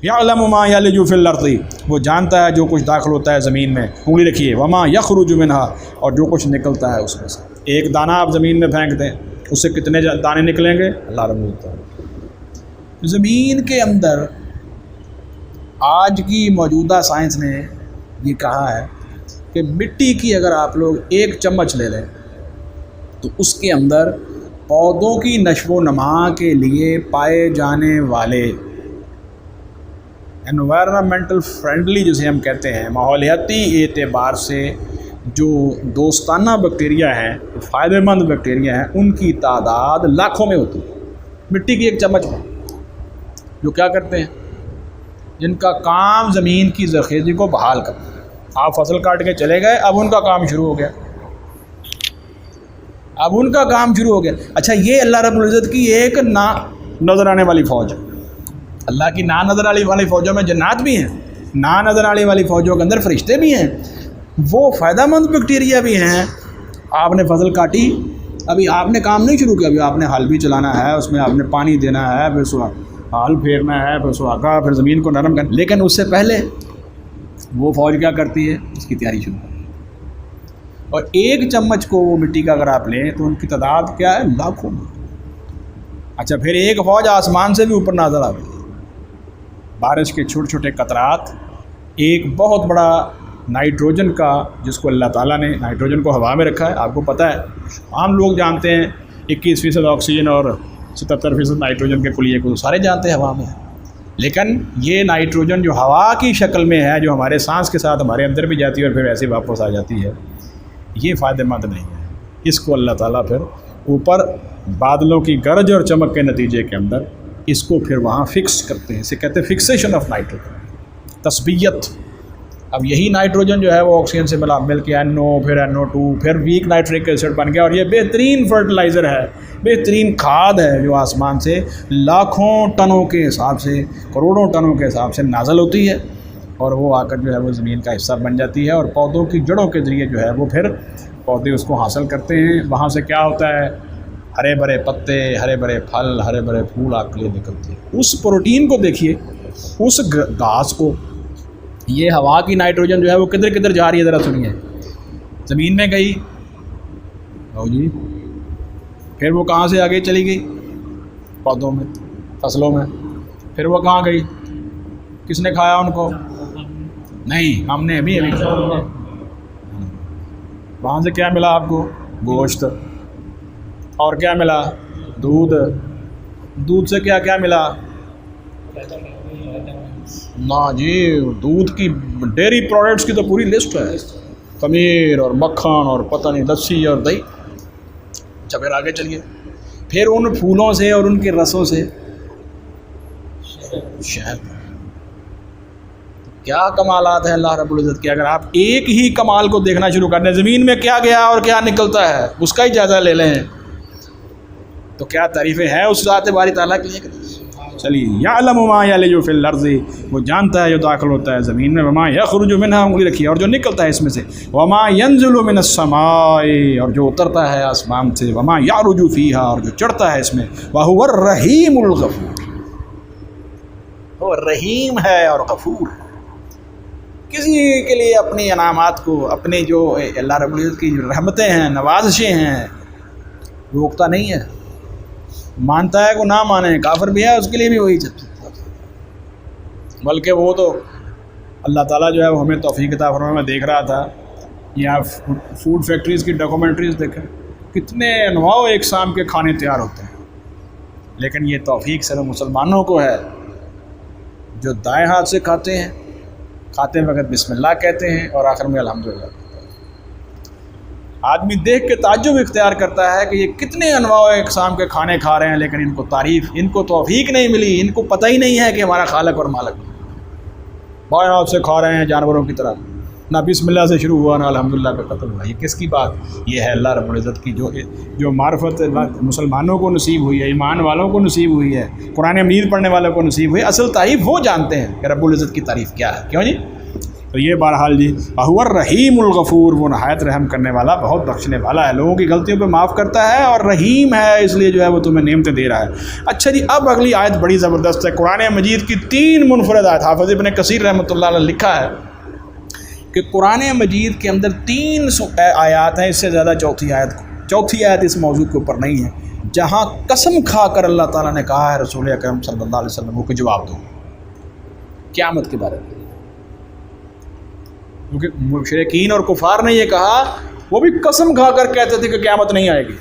یعلم ما یلج فی الارض، وہ جانتا ہے جو کچھ داخل ہوتا ہے زمین میں، انگلی رکھیے، وما یخرج منہا، اور جو کچھ نکلتا ہے اس میں سے۔ ایک دانہ آپ زمین میں پھینک دیں، اس سے کتنے دانے نکلیں گے اللہ رب العزت۔ زمین کے اندر آج کی موجودہ سائنس نے یہ کہا ہے کہ مٹی کی اگر آپ لوگ ایک چمچ لے لیں تو اس کے اندر پودوں کی نشو و نما کے لیے پائے جانے والے انوائرمنٹل فرینڈلی جسے ہم کہتے ہیں، ماحولیاتی اعتبار سے جو دوستانہ بیکٹیریا ہیں، فائدہ مند بیکٹیریا ہیں، ان کی تعداد لاکھوں میں ہوتی ہے مٹی کی ایک چمچ میں، جو کیا کرتے ہیں، جن کا کام زمین کی زرخیزی کو بحال کرنا۔ آپ فصل کاٹ کے چلے گئے، اب ان کا کام شروع ہو گیا، اب ان کا کام شروع ہو گیا۔ اچھا، یہ اللہ رب العزت کی ایک نا نظر آنے والی فوج ہے۔ اللہ کی نا نظر آنے والی فوجوں میں جنات بھی ہیں، نا نظر آنے والی فوجوں کے اندر فرشتے بھی ہیں، وہ فائدہ مند بیکٹیریا بھی ہیں۔ آپ نے فصل کاٹی، ابھی آپ نے کام نہیں شروع کیا، ابھی آپ نے ہل بھی چلانا ہے، اس میں آپ نے پانی دینا ہے، پھر ہل پھیرنا ہے، پھر سہاگا، پھر زمین کو نرم کرنا، لیکن اس سے پہلے وہ فوج کیا کرتی ہے، اس کی تیاری شروع کرتی ہے۔ اور ایک چمچ کو وہ مٹی کا اگر آپ لیں تو ان کی تعداد کیا ہے، لاکھوں میں۔ اچھا، پھر ایک فوج آسمان سے بھی اوپر نازل آ گئی، بارش کے چھوٹے چھوٹے قطرات، ایک بہت بڑا نائٹروجن کا، جس کو اللہ تعالیٰ نے نائٹروجن کو ہوا میں رکھا ہے۔ آپ کو پتہ ہے، عام لوگ جانتے ہیں 21% آکسیجن اور 77% نائٹروجن کے کلیے کو سارے جانتے ہیں ہوا میں ہے، لیکن یہ نائٹروجن جو ہوا کی شکل میں ہے، جو ہمارے سانس کے ساتھ ہمارے اندر بھی جاتی ہے اور پھر ایسے واپس آ جاتی ہے، یہ فائدہ مند نہیں ہے۔ اس کو اللہ تعالیٰ پھر اوپر بادلوں کی گرج اور چمک کے نتیجے کے اندر اس کو پھر وہاں فکس کرتے ہیں، اسے کہتے ہیں فکسیشن آف نائٹروجن، تثبیت۔ اب یہی نائٹروجن جو ہے وہ آکسیجن سے مل کے NO، پھر NO2، پھر ویک نائٹرک ایسڈ بن گیا، اور یہ بہترین فرٹیلائزر ہے، بہترین کھاد ہے، جو آسمان سے لاکھوں ٹنوں کے حساب سے، کروڑوں ٹنوں کے حساب سے نازل ہوتی ہے، اور وہ آ کر جو ہے وہ زمین کا حصہ بن جاتی ہے، اور پودوں کی جڑوں کے ذریعے جو ہے وہ پھر پودے اس کو حاصل کرتے ہیں۔ وہاں سے کیا ہوتا ہے، ہرے بھرے پتے، ہرے بھرے پھل، ہرے بھرے پھول آپ کے لیے نکلتے ہیں۔ اس پروٹین کو دیکھیے، اس گھاس کو، یہ ہوا کی نائٹروجن جو ہے وہ کدھر کدھر جا رہی ہے، ذرا سنیے۔ زمین میں گئی، جی، پھر وہ کہاں سے آگے چلی گئی، پودوں میں، فصلوں میں، پھر وہ کہاں گئی، کس نے کھایا ان کو، نہیں، ہم نے ابھی وہاں سے کیا ملا آپ کو، گوشت، اور کیا ملا، دودھ، دودھ سے کیا کیا ملا، نا جی، دودھ کی ڈیری پروڈکٹس کی تو پوری لسٹ ہے، خمیر اور مکھن اور پتہ نہیں لسی اور دہی۔ اچھا، پھر آگے چلیے، پھر ان پھولوں سے اور ان کے رسوں سے شہد۔ کیا کمالات ہیں اللہ رب العزت کے۔ اگر آپ ایک ہی کمال کو دیکھنا شروع کر دیں، زمین میں کیا گیا اور کیا نکلتا ہے، اس کا ہی جائزہ لے لیں، تو کیا تعریفیں ہیں اس ذات باری تعالیٰ کے لیے۔ چلیے، یعلم ما یلج فی الارض، وہ جانتا ہے جو داخل ہوتا ہے زمین میں، وما یخرج منہا، انگلی رکھیے، اور جو نکلتا ہے اس میں سے، وما ینزل من السماء، اور جو اترتا ہے آسمان سے، وما یعرج فیہا، اور جو چڑھتا ہے اس میں، وہو الرحیم الغفور، وہ رحیم ہے اور غفور ہے۔ کسی کے لیے اپنی انعامات کو، اپنے جو اللہ رب العزت کی رحمتیں ہیں، نوازشیں ہیں، روکتا نہیں ہے، مانتا ہے کو نہ مانے، کافر بھی ہے اس کے لیے بھی وہی چلتا ہے، بلکہ وہ تو اللہ تعالیٰ جو ہے وہ ہمیں توفیق عطا فرمائے۔ میں دیکھ رہا تھا یہاں فوڈ فیکٹریز کی ڈاکومنٹریز دیکھیں، کتنے انواع و اقسام کے کھانے تیار ہوتے ہیں، لیکن یہ توفیق صرف مسلمانوں کو ہے، جو دائیں ہاتھ سے کھاتے ہیں، کھاتے وقت بسم اللہ کہتے ہیں اور آخر میں الحمدللہ کہتے ہیں۔ آدمی دیکھ کے تعجب اختیار کرتا ہے کہ یہ کتنے انواع و اقسام کے کھانے کھا رہے ہیں، لیکن ان کو تعریف، ان کو توفیق نہیں ملی، ان کو پتہ ہی نہیں ہے کہ ہمارا خالق اور مالک۔ بائیں ہاتھ سے کھا رہے ہیں جانوروں کی طرح، نہ بسم اللہ سے شروع ہوا نہ الحمدللہ کا قتل ہوا۔ یہ کس کی بات؟ یہ ہے اللہ رب العزت کی جو معرفت مسلمانوں کو نصیب ہوئی ہے، ایمان والوں کو نصیب ہوئی ہے، قرآن مجید پڑھنے والوں کو نصیب ہوئی ہے۔ اصل تعریف وہ جانتے ہیں کہ رب العزت کی تعریف کیا ہے، کیوں جی؟ تو یہ بہرحال جی هو الرحیم الغفور، وہ نہایت رحم کرنے والا، بہت بخشنے والا ہے، لوگوں کی غلطیوں پہ معاف کرتا ہے اور رحیم ہے، اس لیے جو ہے وہ تمہیں نعمتیں دے رہا ہے۔ اچھا جی، اب اگلی آیت بڑی زبردست ہے، قرآن مجید کی 3 منفرد آیت، حافظ ابن کثیر رحمۃ اللہ علیہ لکھا ہے کہ قرآن مجید کے اندر 3 آیات ہیں، اس سے زیادہ چوتھی آیت اس موضوع کے اوپر نہیں ہے، جہاں قسم کھا کر اللہ تعالیٰ نے کہا ہے رسول اکرم صلی اللہ علیہ وسلم کو جواب دو قیامت کے بارے میں، کیونکہ مشرکین اور کفار نے یہ کہا، وہ بھی قسم کھا کر کہتے تھے کہ قیامت نہیں آئے گی۔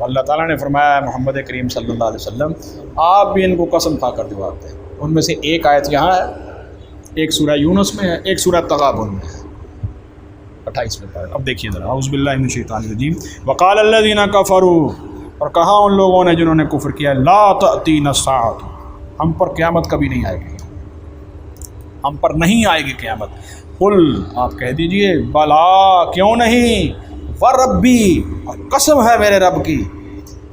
اللہ تعالیٰ نے فرمایا محمد کریم صلی اللہ علیہ وسلم آپ بھی ان کو قسم کھا کر جواب دیں۔ ان میں سے ایک آیت یہاں ہے، ایک سورہ یونس میں ہے، ایک سورہ تغابن میں ہے 28 میں پڑھیں۔ اب دیکھیے ذرا، اعوذ باللہ من الشیطان الرجیم، وقال الذین کفروا، اور کہا ان لوگوں نے جنہوں نے کفر کیا، لا تأتینا الساعۃ، ہم پر قیامت کبھی نہیں آئے گی، ہم پر نہیں آئے گی قیامت۔ قل، آپ کہہ دیجئے، بلا، کیوں نہیں، وربی، اور قسم ہے میرے رب کی،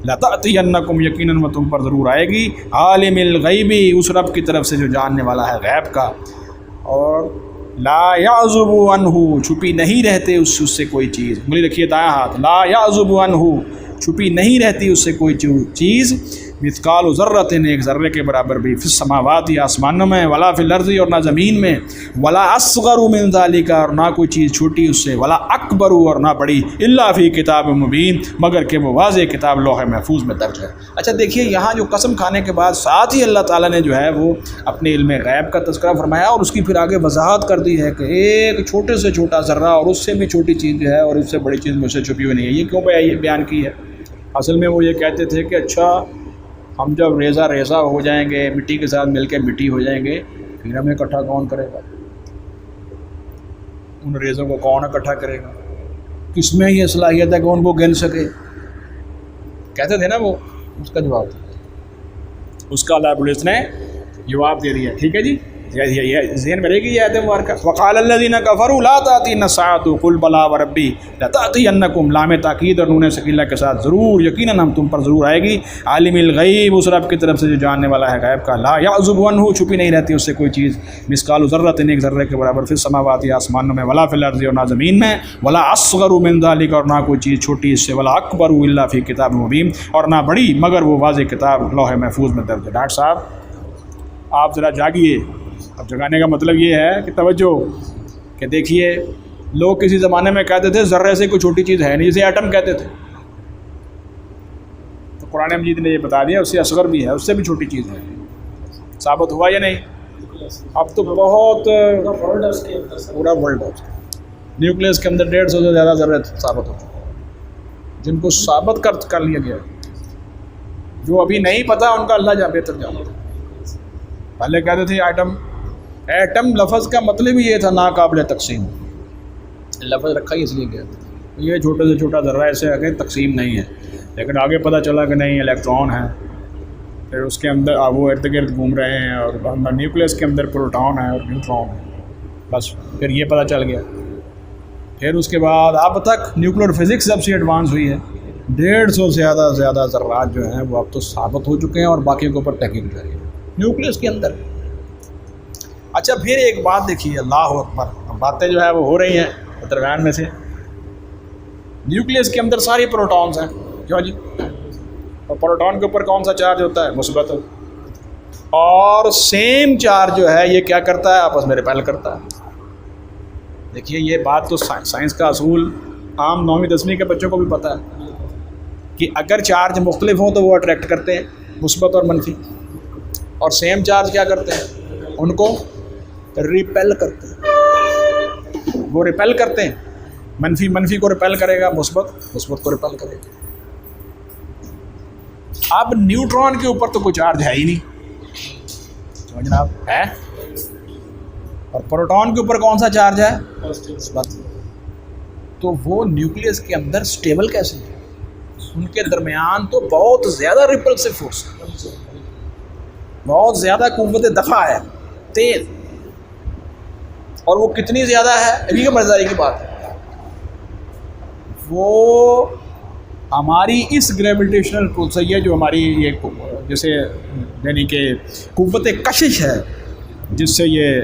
لتأتینکم، یقیناً وہ تم پر ضرور آئے گی، عالم الغیبی، اس رب کی طرف سے جو جاننے والا ہے غیب کا، اور لا یعزب عنہ، چھپی نہیں رہتے اس سے کوئی چیز، انگلی رکھیے دایاں ہاتھ، لا یعزب عنہ، چھپی نہیں رہتی اس سے کوئی چیز، مثقال ذرۃ، ایک ذرے کے برابر بھی، فی السماوات، آسمانوں میں، ولا فی الارض، اور نہ زمین میں، ولا اصغر من ذالک، اور نہ کوئی چیز چھوٹی اس سے، ولا اکبر، اور نہ بڑی، الا فی کتاب مبین، مگر کہ وہ واضح کتاب لوح محفوظ میں درج ہے۔ اچھا دیکھیے، یہاں جو قسم کھانے کے بعد ساتھ ہی اللہ تعالیٰ نے جو ہے وہ اپنے علم غیب کا تذکرہ فرمایا، اور اس کی پھر آگے وضاحت کر دی ہے کہ ایک چھوٹے سے چھوٹا ذرہ اور اس سے بھی چھوٹی چیز جو ہے اور اس سے بڑی چیز مجھ سے چھپی ہوئی نہیں ہے۔ یہ کیوں بیان کی ہے؟ اصل میں وہ یہ کہتے تھے کہ اچھا ہم جب ریزہ ہو جائیں گے، مٹی کے ساتھ مل کے مٹی ہو جائیں گے، پھر ہمیں اکٹھا کون کرے گا؟ ان ریزوں کو کون اکٹھا کرے گا؟ کس میں یہ صلاحیت ہے کہ ان کو گن سکے؟ کہتے تھے نا وہ، اس کا جواب، اس کا اللہ پولیس نے جواب دے دیا۔ ٹھیک ہے جی، یہ ذہن میں رہے گی یہ آیت مبارکہ۔ وقال الذین کفروا لا تأتینا الساعۃ قل بلا وربی لتأتینکم، لام تاکید اور نون ثقیلہ کے ساتھ، ضرور، یقیناً ہم تم پر ضرور آئے گی، عالم الغیب، اس رب کی طرف سے جو جاننے والا ہے غیب کا، لا یعزب عنہ، چھپی نہیں رہتی اس سے کوئی چیز، مثقال ذرۃ، ایک ذرے کے برابر، فی السماوات، آسمانوں میں، ولا فی الارض، اور نہ زمین میں، ولا اصغر من ذالک، اور نہ کوئی چیز چھوٹی اس سے، ولا اکبر الا فی کتاب مبین، اور نہ بڑی مگر وہ واضح کتاب لوح محفوظ میں درج ہے۔ ڈاکٹر صاحب آپ ذرا جاگیے۔ اب جگانے کا مطلب یہ ہے کہ توجہ، کہ دیکھیے لوگ کسی زمانے میں کہتے تھے ذرے سے کوئی چھوٹی چیز ہے نہیں، جسے ایٹم کہتے تھے، تو قرآن مجید نے یہ بتا دیا اس سے اصغر بھی ہے، اس سے بھی چھوٹی چیز ہے۔ ثابت ہوا یا نہیں؟ اب تو بہت پورا ورلڈ ہے، نیوکلیس کے اندر 150 سے زیادہ ذرے ثابت ہو چکے، جن کو ثابت کر لیا گیا، جو ابھی نہیں پتہ ان کا اللہ بہتر جانتا ہے۔ پہلے کہتے تھے ایٹم لفظ کا مطلب ہی یہ تھا ناقابل تقسیم، لفظ رکھا ہی اس لیے گیا، یہ چھوٹے سے چھوٹا ذرہ ایسے آگے تقسیم نہیں ہے، لیکن آگے پتہ چلا کہ نہیں، الیکٹران ہے، پھر اس کے اندر وہ ارد گرد گھوم رہے ہیں، اور نیوکلیس کے اندر پروٹون ہے اور نیوٹرون ہے، بس پھر یہ پتہ چل گیا۔ پھر اس کے بعد اب تک نیوکلیر فزکس سب سے ایڈوانس ہوئی ہے، 150 سے زیادہ ذرات جو ہیں وہ اب تو ثابت ہو چکے ہیں، اور باقی کے اوپر تحقیق جاری ہے نیوکلیس کے اندر۔ اچھا پھر ایک بات دیکھیے، اللہ اکبر، باتیں جو ہے وہ ہو رہی ہیں درمیان میں سے، نیوکلیس کے اندر ساری پروٹونز ہیں، کیوں جی؟ اور پروٹون کے اوپر کون سا چارج ہوتا ہے؟ مثبت، اور سیم چارج جو ہے یہ کیا کرتا ہے؟ آپس میں ریپیل کرتا ہے۔ دیکھیے یہ بات تو سائنس کا اصول عام 9ویں 10ویں کے بچوں کو بھی پتہ ہے کہ اگر چارج مختلف ہوں تو وہ اٹریکٹ کرتے ہیں، مثبت اور منفی، اور سیم چارج کیا کرتے ہیں؟ ان کو ریپیل کرتے ہیں، وہ ریپیل کرتے ہیں، منفی کو ریپیل کرے گا، مثبت کو ریپیل کرے گا۔ اب نیوٹران کے اوپر تو کوئی چارج ہے ہی نہیں، سمجھ جناب ہے، اور پروٹون کے اوپر کون سا چارج ہے؟ مثبت، تو وہ نیوکلیس کے اندر سٹیبل کیسے ہیں؟ ان کے درمیان تو بہت زیادہ ریپلسو فورس ہے، بہت زیادہ قوت دفع ہے، تیز، اور وہ کتنی زیادہ ہے؟ ابھی کی مزداری کی بات ہے، وہ ہماری اس گریویٹیشنل پل سے، یہ جو ہماری یہ جیسے یعنی کہ قوت کشش ہے جس سے یہ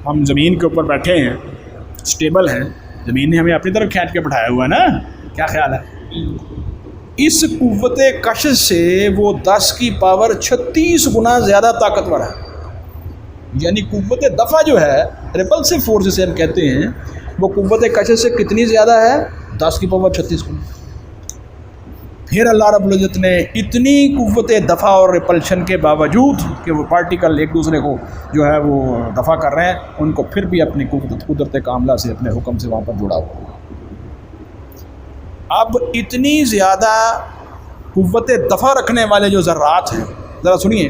ہم زمین کے اوپر بیٹھے ہیں، اسٹیبل ہیں، زمین نے ہمیں اپنی طرف کھینچ کے بٹھایا ہوا ہے نا، کیا خیال ہے؟ اس قوت کشش سے وہ 10 کی پاور 36 گنا زیادہ طاقتور ہے. یعنی قوت دفع جو ہے، ریپلسو فورس جسے ہم کہتے ہیں، وہ قوت کشش سے کتنی زیادہ ہے؟ 10 کی پاور 36 گنا. پھر اللہ رب العزت نے اتنی قوت دفع اور ریپلشن کے باوجود کہ وہ پارٹیکل ایک دوسرے کو جو ہے وہ دفع کر رہے ہیں، ان کو پھر بھی اپنی قدرت کاملہ سے، اپنے حکم سے وہاں پر جڑا ہوا. اب اتنی زیادہ قوت دفع رکھنے والے جو ذرات ہیں، ذرا سنیے،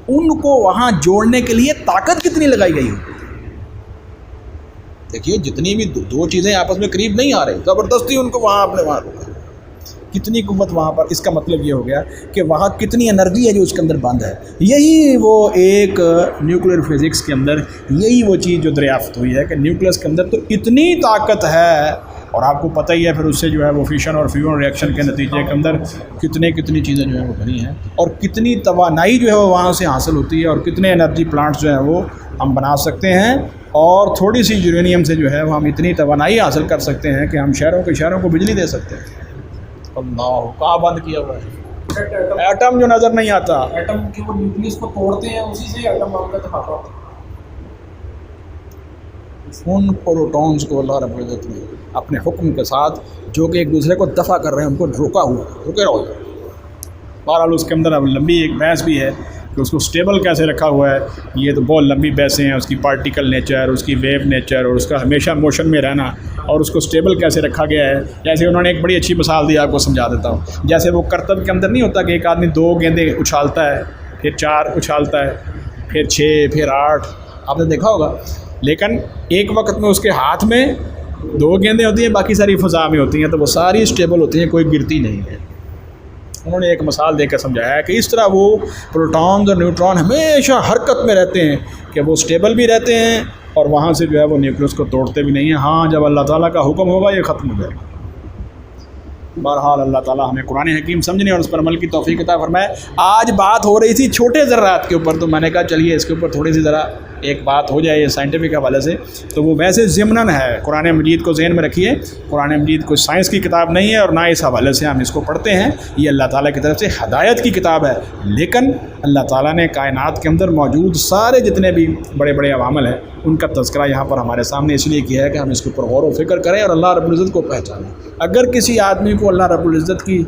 ان کو وہاں جوڑنے کے لیے طاقت کتنی لگائی گئی ہے. دیکھیے جتنی بھی دو چیزیں آپس میں قریب نہیں آ رہی، زبردستی ان کو وہاں اپنے وہاں روکا. کتنی قوت وہاں پر. اس کا مطلب یہ ہو گیا کہ وہاں کتنی انرجی ہے جو اس کے اندر بند ہے. یہی وہ ایک نیوکلیر فزکس کے اندر یہی وہ چیز جو دریافت ہوئی ہے کہ نیوکلس کے اندر تو اتنی طاقت ہے، اور آپ کو پتہ ہی ہے پھر اس سے جو ہے وہ فیشن اور فیون ریئیکشن کے نتیجے کے اندر کتنی چیزیں جو ہیں وہ بنی ہیں، اور کتنی توانائی جو ہے وہ وہاں سے حاصل ہوتی ہے، اور کتنے انرجی پلانٹس جو ہیں وہ ہم بنا سکتے ہیں، اور تھوڑی سی یورینیم سے جو ہے وہ ہم اتنی توانائی حاصل کر سکتے ہیں کہ ہم شہروں کو بجلی دے سکتے ہیں. اللہ کہاں بند کیا ہوا ہے؟ ایٹم جو نظر نہیں آتا، ایٹم کے وہ نیوکلیس کو توڑتے ہیں، اسی سے ایٹم بم کا اتفاق ہوتا ہے. ان پروٹونز کو اللہ رب العزت نے اپنے حکم کے ساتھ جو کہ ایک دوسرے کو دفع کر رہے ہیں، ان کو رکے رہو. بہرحال اس کے اندر اب لمبی ایک بحث بھی ہے کہ اس کو سٹیبل کیسے رکھا ہوا ہے. یہ تو بہت لمبی بحثیں ہیں، اس کی پارٹیکل نیچر، اس کی ویو نیچر، اور اس کا ہمیشہ موشن میں رہنا، اور اس کو سٹیبل کیسے رکھا گیا ہے. جیسے انہوں نے ایک بڑی اچھی مثال دی، آپ کو سمجھا دیتا ہوں. جیسے وہ کرتب کے اندر نہیں ہوتا کہ ایک آدمی 2 گیندیں اچھالتا ہے، پھر 4 اچھالتا ہے، پھر 6، پھر 8، آپ نے دیکھا ہوگا. لیکن ایک وقت میں اس کے ہاتھ میں 2 گیندیں ہوتی ہیں، باقی ساری فضا میں ہوتی ہیں، تو وہ ساری سٹیبل ہوتی ہیں، کوئی گرتی نہیں ہے. انہوں نے ایک مثال دے کر سمجھایا ہے کہ اس طرح وہ پروٹونز اور نیوٹران ہمیشہ حرکت میں رہتے ہیں، کہ وہ سٹیبل بھی رہتے ہیں اور وہاں سے جو ہے وہ نیوکلس کو توڑتے بھی نہیں ہیں. ہاں جب اللہ تعالیٰ کا حکم ہوگا یہ ختم ہو جائے گا. بہرحال اللہ تعالیٰ ہمیں قرآن حکیم سمجھنے اور اس پر عمل کی توفیق عطا فرمائے. آج بات ہو رہی تھی چھوٹے ذرات کے اوپر، تو میں نے کہا چلیے اس کے اوپر تھوڑی سی ذرا ایک بات ہو جائے سائنٹیفک حوالے سے. تو وہ ویسے ضمناً ہے، قرآن مجید کو ذہن میں رکھیے، قرآن مجید کوئی سائنس کی کتاب نہیں ہے، اور نہ اس حوالے سے ہم اس کو پڑھتے ہیں. یہ اللہ تعالیٰ کی طرف سے ہدایت کی کتاب ہے. لیکن اللہ تعالیٰ نے کائنات کے اندر موجود سارے جتنے بھی بڑے بڑے عوامل ہیں، ان کا تذکرہ یہاں پر ہمارے سامنے اس لیے کیا ہے کہ ہم اس کے اوپر غور و فکر کریں اور اللہ رب العزت کو پہچانیں. اگر کسی آدمی کو اللہ رب العزت کی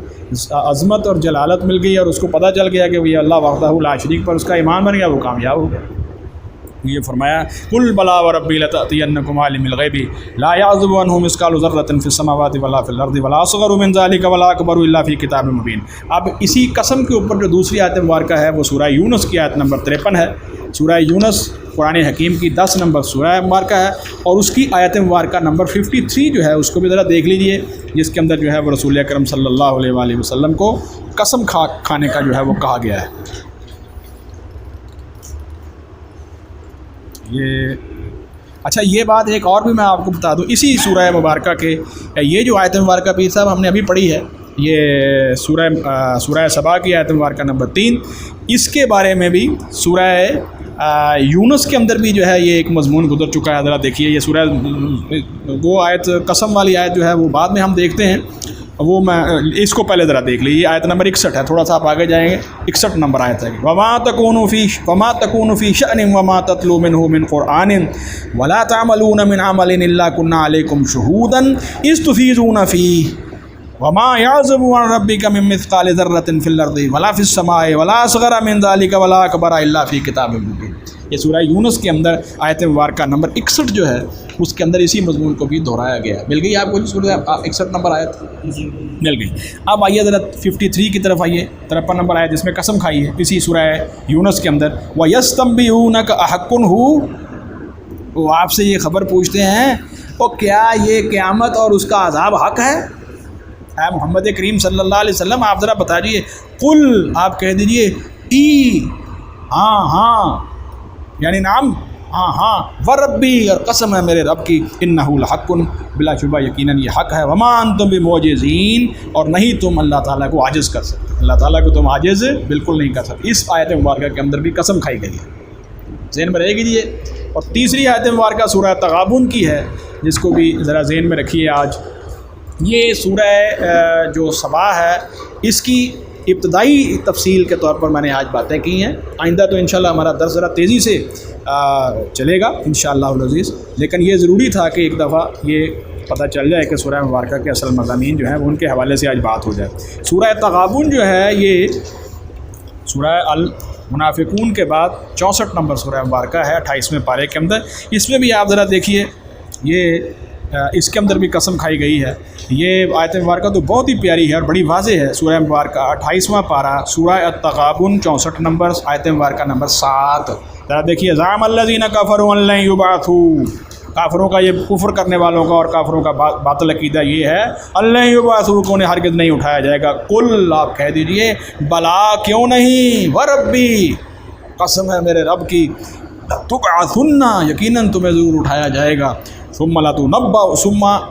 عظمت اور جلالت مل گئی اور اس کو پتہ چل گیا کہ یہ اللہ وحدہ لا شریک پر اس کا ایمان بن گیا، وہ کامیاب ہو گیا. یہ فرمایا قل بلا وربی لتأتینکم عالم الغیب لا یعزب عنہ مثقال ذرۃ فی السماوات ولا فی الارض ولا اصغر من ذلک ولا اکبر الا فی کتاب مبین. اب اسی قسم کے اوپر جو دوسری آیت مبارکہ ہے وہ سورہ یونس کی آیت نمبر 53 ہے. سورہ یونس قرآن حکیم کی 10 نمبر سورہ مبارکہ ہے، اور اس کی آیت مبارکہ نمبر 53 جو ہے اس کو بھی ذرا دیکھ لیجئے، جس کے اندر جو ہے وہ رسول اکرم صلی اللہ علیہ وآلہ وسلم کو قسم کھانے کا جو ہے وہ کہا گیا ہے. اچھا یہ بات ایک اور بھی میں آپ کو بتا دوں، اسی سورہ مبارکہ کے یہ جو آیت مبارکہ پیر صاحب ہم نے ابھی پڑھی ہے، یہ سورہ سبا کی آیت مبارکہ نمبر 3، اس کے بارے میں بھی سورہ یونس کے اندر بھی جو ہے یہ ایک مضمون گزر چکا ہے. ذرا دیکھیے یہ سورہ، وہ آیت قسم والی آیت جو ہے وہ بعد میں ہم دیکھتے ہیں، وہ میں اس کو پہلے ذرا دیکھ لیجیے. آیت نمبر 61 ہے، تھوڑا سا آپ آگے جائیں گے، 61 نمبر آیت ہے. وما تكون في شأن وما تتلو منه من قرآن ولا تعملون من عمل الا كنا عليكم شهودا اذ تفيضون فيه وما يعزب عن ربك من مثقال ذرة في الارض ولا في السماء ولا اصغر من ذلك ولا اكبر الا في كتاب مبين. یہ سورہ یونس کے اندر آیت مبارکہ نمبر 61 جو ہے اس کے اندر اسی مضمون کو بھی دہرایا گیا ہے. مل گئی آپ کو سورہ 61 نمبر آیت؟ مل گئی. اب آئیے ذرا 53 کی طرف آئیے، 53 نمبر آیت جس میں قسم کھائی ہے اسی سورہ یونس کے اندر. وَيَسْتَنبِئُونَكَ أَحَقٌّ هُوَ، وہ آپ سے یہ خبر پوچھتے ہیں وہ کیا یہ قیامت اور اس کا عذاب حق ہے؟ اے محمد کریم صلی اللہ علیہ وسلم آپ ذرا بتا دیجیے. قل، آپ کہہ دیجیے، ای، ہاں ہاں، یعنی نام ہاں ہاں، وربی، اور قسم ہے میرے رب کی، انہ لحق، بلا شبہ یقیناً یہ حق ہے. وما انتم بمعجزین، اور نہیں تم اللہ تعالیٰ کو عاجز کر سکتے، اللہ تعالیٰ کو تم عاجز بالکل نہیں کر سکتے. اس آیت مبارکہ کے اندر بھی قسم کھائی گئی ہے. ذہن میں رہے گی یہ. اور تیسری آیت مبارکہ سورہ تغابن کی ہے، جس کو بھی ذرا ذہن میں رکھیے. آج یہ سورہ جو سبا ہے، اس کی ابتدائی تفصیل کے طور پر میں نے آج باتیں کی ہیں. آئندہ تو انشاءاللہ ہمارا درس ذرا تیزی سے چلے گا انشاءاللہ العزیز، لیکن یہ ضروری تھا کہ ایک دفعہ یہ پتہ چل جائے کہ سورہ مبارکہ کے اصل مضامین جو ہیں وہ ان کے حوالے سے آج بات ہو جائے. سورہ تغابن جو ہے یہ سورہ المنافقون کے بعد 64 نمبر سورہ مبارکہ ہے 28ویں پارے کے اندر. اس میں بھی آپ ذرا دیکھیے، یہ اس کے اندر بھی قسم کھائی گئی ہے. یہ آیت مبارکہ تو بہت ہی پیاری ہے اور بڑی واضح ہے. سورہ مبارکہ 28واں پارہ سورہ التغابن 64 نمبر آیت مبارکہ نمبر 7. ذرا دیکھیے، زعم الذین کفروا ان لن یبعثوا، کافروں کا، یہ کفر کرنے والوں کا اور کافروں کا باطل عقیدہ یہ ہے ان لن یبعثوا کو انہیں ہرگز نہیں اٹھایا جائے گا. قل، آپ کہہ دیجئے، بلا کیوں نہیں، وربی، قسم ہے میرے رب کی، تبعثن، یقیناً تمہیں ضرور اٹھایا جائے گا، ثم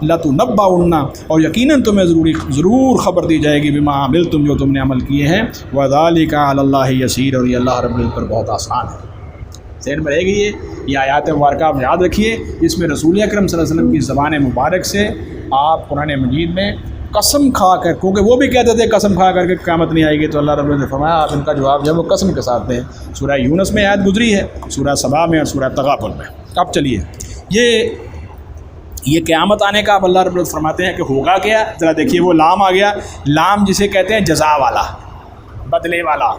لتنبؤن، اور یقیناً تمہیں ضرور خبر دی جائے گی، بما عملتم، جو تم نے عمل کیے ہیں، وذالک علی اللہ یسیر، اور یہ اللہ رب العزت پر بہت آسان ہے. ذہن میں رہے گی یہ آیات مبارکہ آپ یاد رکھیے. اس میں رسول اکرم صلی اللہ علیہ وسلم کی زبان مبارک سے آپ قرآن مجید میں قسم کھا کر، کیونکہ وہ بھی کہتے تھے قسم کھا کر کے قیامت نہیں آئے گی، تو اللہ رب العزت نے فرمایا آپ ان کا جواب جو ہے وہ قسم کے ساتھ دیں. سورہ یونس میں آیت گزری ہے، سورہ سبا میں اور سورہ تغابن میں. اب چلیے، یہ قیامت آنے کا اب اللہ رب العزت فرماتے ہیں کہ ہوگا کیا. ذرا دیکھیے، وہ لام آ گیا، لام جسے کہتے ہیں جزا والا، بدلے والا.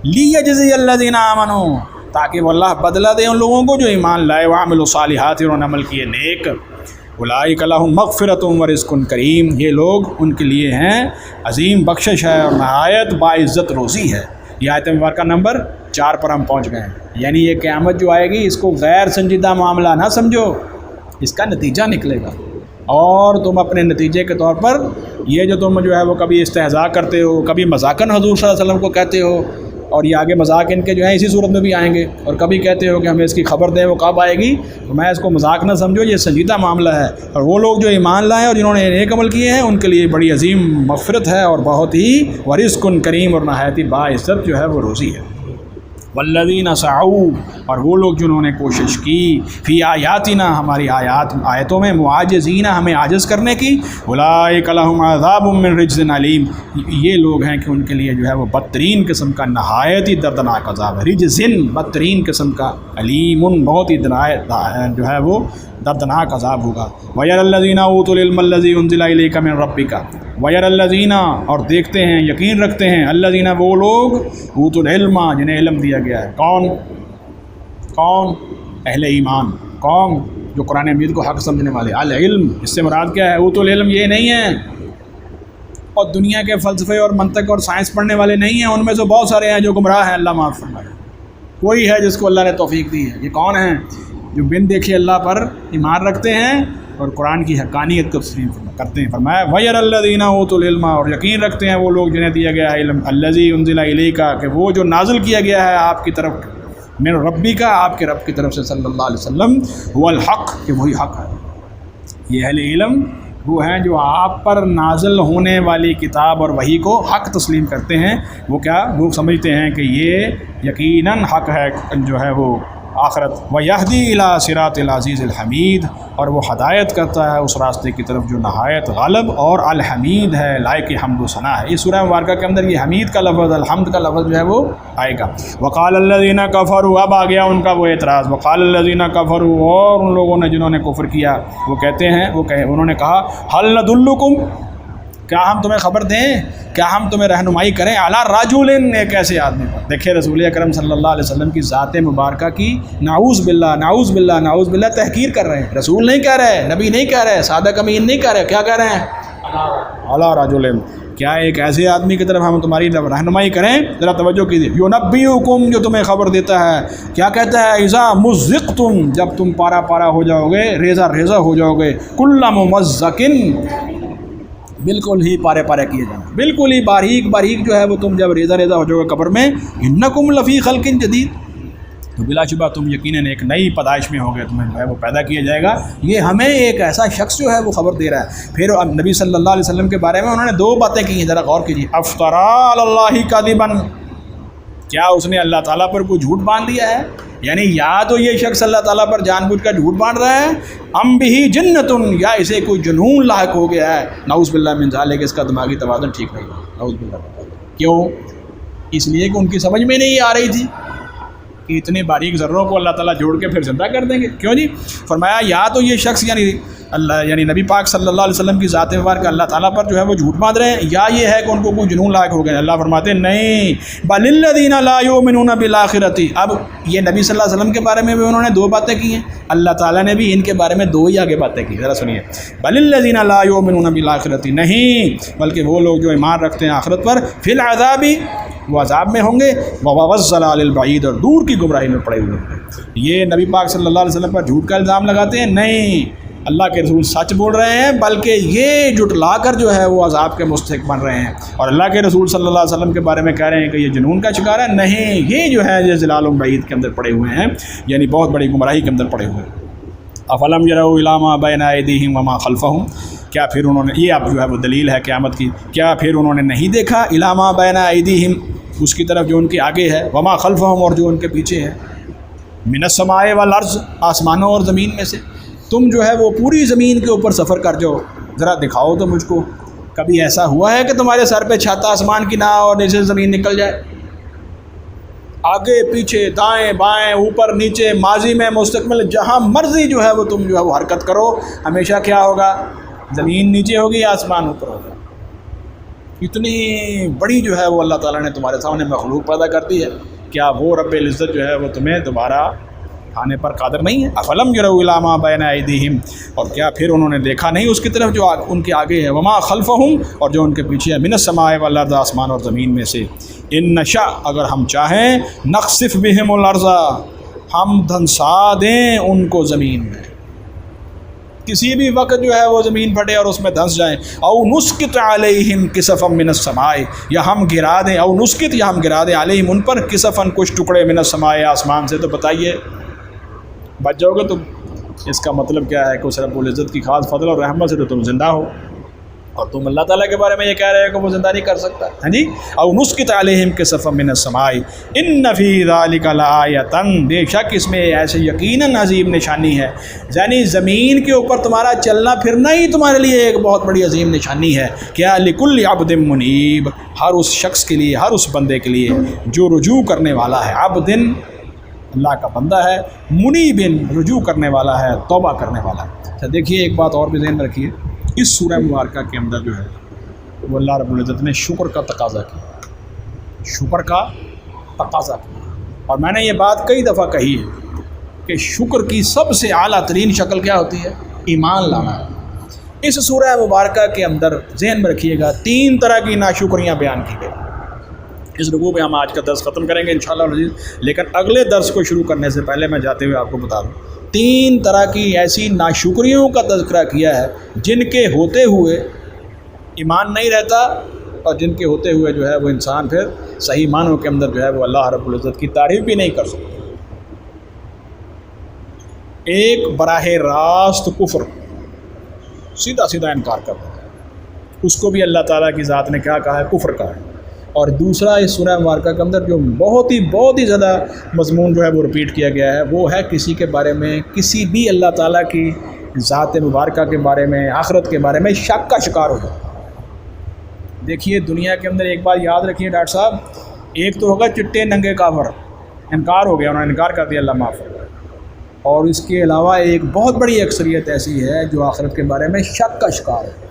لیجزی الذین آمنوا، تاکہ وہ اللہ بدلہ دے ان لوگوں کو جو ایمان لائے، وعملوا الصالحات، انہوں نے عمل کیے نیک. اولئک لہم مغفرۃ ورزق کریم، یہ لوگ ان کے لیے ہیں عظیم بخشش ہے اور نہایت باعزت روزی ہے. یہ آیت مبارکہ نمبر 4 پر ہم پہنچ گئے ہیں. یعنی یہ قیامت جو آئے گی، اس کو غیر سنجیدہ معاملہ نہ سمجھو، اس کا نتیجہ نکلے گا. اور تم اپنے نتیجے کے طور پر یہ جو تم جو ہے وہ کبھی استہزاء کرتے ہو، کبھی مذاقاً حضور صلی اللہ علیہ وسلم کو کہتے ہو، اور یہ آگے مذاق ان کے جو ہیں اسی صورت میں بھی آئیں گے، اور کبھی کہتے ہو کہ ہمیں اس کی خبر دیں، وہ کب آئے گی، تو میں اس کو مذاق نہ سمجھو، یہ سنجیدہ معاملہ ہے. اور وہ لوگ جو ایمان لائے اور جنہوں نے نیک عمل کیے ہیں، ان کے لیے بڑی عظیم مغفرت ہے اور بہت ہی ورزق کریم، اور نہایت ہی باعزت جو ہے وہ روزی ہے. والذین سعوا، اور وہ لوگ جنہوں نے کوشش کی، فی آیاتنا، ہماری آیتوں میں، معاجزین، ہمیں عاجز کرنے کی، اولئک لہم عذاب من رجز علیم، یہ لوگ ہیں کہ ان کے لیے جو ہے وہ بدترین قسم کا نہایت ہی دردناک عذاب ہے. رجزن، بدترین قسم کا، علیم، بہت ہی جو ہے وہ دردناک عذاب ہوگا. وَيَرَى الَّذِينَ أُوتُوا الْعِلْمَ الَّذِي أُنزِلَ إِلَيْكَ مِن رَبِّكَ، وَيَرَى الَّذِينَ، اور دیکھتے ہیں، یقین رکھتے ہیں، الَّذِينَ، وہ لوگ، أُوتُوا الْعِلْمَ، جنہیں علم دیا گیا ہے. کون؟ اہل ایمان. کون؟ جو قرآن مجید کو حق سمجھنے والے. العلم، اس سے مراد کیا ہے؟ أُوتُوا الْعِلْم یہ نہیں ہے اور دنیا کے فلسفے اور منطق اور سائنس پڑھنے والے نہیں ہیں. ان میں سے بہت سارے ہیں جو گمراہ ہیں، اللہ معاف فرمائے. کوئی ہے جس کو اللہ نے توفیق دی ہے. یہ کون ہیں؟ جو بن دیکھے اللہ پر ایمان رکھتے ہیں اور قرآن کی حقانیت کو تسلیم کرتے ہیں. فرمایا وَيَرَى الَّذِينَ أُوتُوا الْعِلْمَ، اور یقین رکھتے ہیں وہ لوگ جنہیں دیا گیا ہے علم، الَّذِي أُنزِلَ إِلَيْكَ، کہ وہ جو نازل کیا گیا ہے آپ کی طرف، من ربک، آپ کے رب کی طرف سے، صلی اللہ علیہ وسلم، هو الحق، کہ وہی حق ہے. یہ اہل علم وہ ہیں جو آپ پر نازل ہونے والی کتاب اور وحی کو حق تسلیم کرتے ہیں. وہ کیا؟ وہ سمجھتے ہیں کہ یہ یقیناً حق ہے، جو ہے وہ آخرت. وَيَهْدِي إِلَىٰ صِرَاطِ الْعَزِيزِ الْحَمِيدِ، اور وہ ہدایت کرتا ہے اس راستے کی طرف جو نہایت غالب اور الحمید ہے، لائق حمد و ثنا ہے. اس سورہ مبارکہ کے اندر یہ حمید کا لفظ، الحمد کا لفظ جو ہے وہ آئے گا. وَقَالَ الَّذِينَ كَفَرُوا، اب آ گیا ان کا وہ اعتراض. وَقَالَ الَّذِينَ كَفَرُوا، اور ان لوگوں نے جنہوں نے کفر کیا، وہ کہتے ہیں، انہوں نے کہا، هَلْ نَدُلُّكُمْ، کیا ہم تمہیں خبر دیں، کیا ہم تمہیں رہنمائی کریں، علی رجل، ایک ایسے آدمی پر. دیکھیں رسول اکرم صلی اللہ علیہ وسلم کی ذات مبارکہ کی نعوذ باللہ، نعوذ باللہ، نعوذ باللہ تحقیر کر رہے ہیں. رسول نہیں کہہ رہے، نبی نہیں کہہ رہے، صادق امین نہیں کہہ رہے، کیا کہہ رہے ہیں؟ علی رجل، کیا ایک ایسے آدمی کی طرف ہم تمہاری رہنمائی کریں. ذرا توجہ کیجیے. یونبئکم، جو تمہیں خبر دیتا ہے، کیا کہتا ہے؟ اذا مزقتم، جب تم پارا پارا ہو جاؤ گے، ریزہ ریزہ ہو جاؤ گے، کل ممزقن، بالکل ہی پارے پارے کیے جانا، بالکل ہی باریک باریک جو ہے وہ تم جب ریزہ ریزہ ہو جاؤ گے قبر میں، انکم لفی خلق جدید، تو بلا شبہ تم یقیناً ایک نئی پیدائش میں ہو گئے، تمہیں جو ہے وہ پیدا کیا جائے گا. یہ ہمیں ایک ایسا شخص جو ہے وہ خبر دے رہا ہے. پھر نبی صلی اللہ علیہ وسلم کے بارے میں انہوں نے 2 باتیں کی ہیں، ذرا غور کیجیے. افطرا علی اللہ کاذبا، کیا اس نے اللہ تعالیٰ پر کوئی جھوٹ باندھ دیا ہے؟ یعنی یا تو یہ شخص اللہ تعالیٰ پر جان بوجھ کر جھوٹ باندھ رہا ہے، ام بھی جنتن، یا اسے کوئی جنون لاحق ہو گیا ہے، نعوذ باللہ من ذالک، اس کا دماغی توازن ٹھیک نہیں ہے، نعوذ باللہ من ذالک۔ کیوں؟ اس لیے کہ ان کی سمجھ میں نہیں آ رہی تھی کہ اتنے باریک ذروں کو اللہ تعالیٰ جوڑ کے پھر زندہ کر دیں گے۔ کیوں جی؟ فرمایا یا تو یہ شخص یعنی نبی پاک صلی اللہ علیہ وسلم کی ذات مبارکہ اللہ تعالیٰ پر جو ہے وہ جھوٹ باندھ رہے ہیں، یا یہ ہے کہ ان کو کوئی جنون لاحق ہو گئے۔ اللہ فرماتے ہیں نہیں، بل الذین لا یؤمنون بالآخرۃ، اب یہ نبی صلی اللہ علیہ وسلم کے بارے میں بھی انہوں نے دو باتیں کی ہیں، اللہ تعالیٰ نے بھی ان کے بارے میں دو ہی آگے باتیں کی، ذرا سنیے۔ بل الذین لا یؤمنون بالآخرۃ، نہیں بلکہ وہ لوگ جو ایمان رکھتے ہیں آخرت پر، فی العذاب، وہ عذاب میں ہوں گے، وَوَالضَّلَالِ الْبَعِيدِ، اور دور کی گمراہی میں پڑے ہوئے ہیں۔ یہ نبی پاک صلی اللہ علیہ وسلم پر جھوٹ کا الزام لگاتے ہیں، نہیں، اللہ کے رسول سچ بول رہے ہیں، بلکہ یہ جھٹلا کر جو ہے وہ عذاب کے مستحق بن رہے ہیں، اور اللہ کے رسول صلی اللہ علیہ وسلم کے بارے میں کہہ رہے ہیں کہ یہ جنون کا شکار ہے، نہیں، یہ جو ہے یہ ضلال بعید کے اندر پڑے ہوئے ہیں، یعنی بہت بڑی گمراہی کے اندر پڑے ہوئے ہیں۔ افلم یروا الی ما بین ایدیہم وما خلفہم، کیا پھر انہوں نے، یہ اب جو ہے وہ دلیل ہے قیامت کی، کیا پھر انہوں نے نہیں دیکھا الی ما بین ایدیہم، اس کی طرف جو ان کے آگے ہے، وما خلفہم، اور جو ان کے پیچھے ہے، من السماء والارض، آسمانوں اور زمین میں سے، تم جو ہے وہ پوری زمین کے اوپر سفر کر جاؤ، ذرا دکھاؤ تو مجھ کو، کبھی ایسا ہوا ہے کہ تمہارے سر پہ چھت آسمان کی نہ اور نیچے زمین نکل جائے؟ آگے پیچھے دائیں بائیں اوپر نیچے ماضی میں مستقبل، جہاں مرضی جو ہے وہ تم جو ہے وہ حرکت کرو، ہمیشہ کیا ہوگا؟ زمین نیچے ہوگی، آسمان اوپر ہوگا۔ اتنی بڑی جو ہے وہ اللہ تعالیٰ نے تمہارے سامنے مخلوق پیدا کر دی ہے، کیا وہ رب العزت جو ہے وہ تمہیں دوبارہ کھانے پر قادر نہیں ہے؟ افلم یروا الی ما بین ایدیہم، اور کیا پھر انہوں نے دیکھا نہیں اس کی طرف جو ان کے آگے ہے، وما خلفہم، اور جو ان کے پیچھے ہے، من السماء والارض، آسمان اور زمین میں سے، ان نشاء، اگر ہم چاہیں، نخسف بہم الارض، ہم دھنسا دیں ان کو زمین میں، کسی بھی وقت جو ہے وہ زمین پھٹے اور اس میں دھنس جائیں، او نسقط علیہم کسفا من السماء، یا ہم گرا دیں، او نسقط، یا ہم گرا دیں، علیہم ان پر، کسفا کچھ ٹکڑے، من السماء، آسمان سے، تو بتائیے بچ جاؤ گے تم؟ اس کا مطلب کیا ہے کہ اس رب العزت کی خاص فضل اور رحمت سے تو تم زندہ ہو، اور تم اللہ تعالیٰ کے بارے میں یہ کہہ رہے ہو کہ وہ زندہ نہیں کر سکتا، ہاں جی۔ او نسقط علیہم کسفا من السماء ان فی ذلک لآیۃ، بے شک اس میں ایسے یقیناً عظیم نشانی ہے، یعنی زمین کے اوپر تمہارا چلنا پھرنا ہی تمہارے لیے ایک بہت بڑی عظیم نشانی ہے، کیا لکل عبد منیب، ہر اس شخص کے لیے، ہر اس بندے کے لیے جو رجوع کرنے والا ہے، عبد اللہ کا بندہ ہے، منیب رجوع کرنے والا ہے، توبہ کرنے والا ہے۔ اچھا دیکھیے ایک بات اور بھی ذہن میں رکھیے، اس سورہ مبارکہ کے اندر جو ہے وہ اللہ رب العزت نے شکر کا تقاضا کیا، شکر کا تقاضا کیا، اور میں نے یہ بات کئی دفعہ کہی ہے کہ شکر کی سب سے اعلیٰ ترین شکل کیا ہوتی ہے؟ ایمان لانا ہے۔ اس سورہ مبارکہ کے اندر ذہن میں رکھیے گا 3 طرح کی ناشکریاں بیان کی گئی۔ اس رکوع پہ ہم آج کا درس ختم کریں گے انشاءاللہ العزیز، لیکن اگلے درس کو شروع کرنے سے پہلے میں جاتے ہوئے آپ کو بتا دوں 3 طرح کی ایسی ناشکریوں کا تذکرہ کیا ہے جن کے ہوتے ہوئے ایمان نہیں رہتا، اور جن کے ہوتے ہوئے جو ہے وہ انسان پھر صحیح معنوں کے اندر جو ہے وہ اللہ رب العزت کی تعریف بھی نہیں کر سکتا۔ ایک براہ راست کفر، سیدھا سیدھا انکار کرتا ہے، اس کو بھی اللہ تعالیٰ کی ذات نے کیا کہا ہے؟ کفر کہا ہے۔ اور دوسرا اس سورہ مبارکہ کے اندر جو بہت ہی زیادہ مضمون جو ہے وہ رپیٹ کیا گیا ہے، وہ ہے کسی کے بارے میں، کسی بھی اللہ تعالیٰ کی ذات مبارکہ کے بارے میں، آخرت کے بارے میں شک کا شکار ہو جائے۔ دیکھیے دنیا کے اندر ایک بات یاد رکھیے ڈاکٹر صاحب، ایک تو ہوگا چٹے ننگے کافر، انکار ہو گیا، انہوں نے انکار کر دیا، اللہ معاف کرے، اور اس کے علاوہ ایک بہت بڑی اکثریت ایسی ہے جو آخرت کے بارے میں شک کا شکار ہے،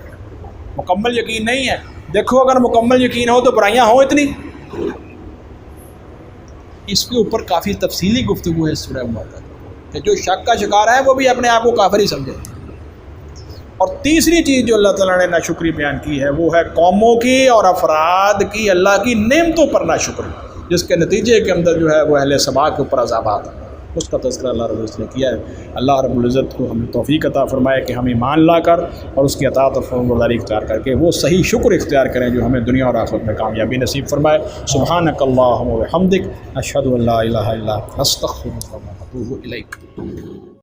مکمل یقین نہیں ہے۔ دیکھو اگر مکمل یقین ہو تو برائیاں ہوں اتنی؟ اس کے اوپر کافی تفصیلی گفتگو ہے اس سورہ مبارکہ کہ جو شک کا شکار ہے وہ بھی اپنے آپ کو کافر ہی سمجھے۔ اور تیسری چیز جو اللہ تعالیٰ نے ناشکری بیان کی ہے وہ ہے قوموں کی اور افراد کی اللہ کی نعمتوں پر ناشکری، جس کے نتیجے کے اندر جو ہے وہ اہل سبا کے اوپر عذابات ہیں، اس کا تذکرہ اللہ رب العزت نے کیا ہے۔ اللہ رب العزت کو ہمیں توفیق عطا فرمائے کہ ہم ایمان لا کر اور اس کی اطاعت اور فرمانبرداری اختیار کر کے وہ صحیح شکر اختیار کریں جو ہمیں دنیا اور آخرت میں کامیابی نصیب فرمائے۔ سبحانک اللہم و بحمدک، اشہد ان لا الہ الا انت، استغفرک و اتوب الیک۔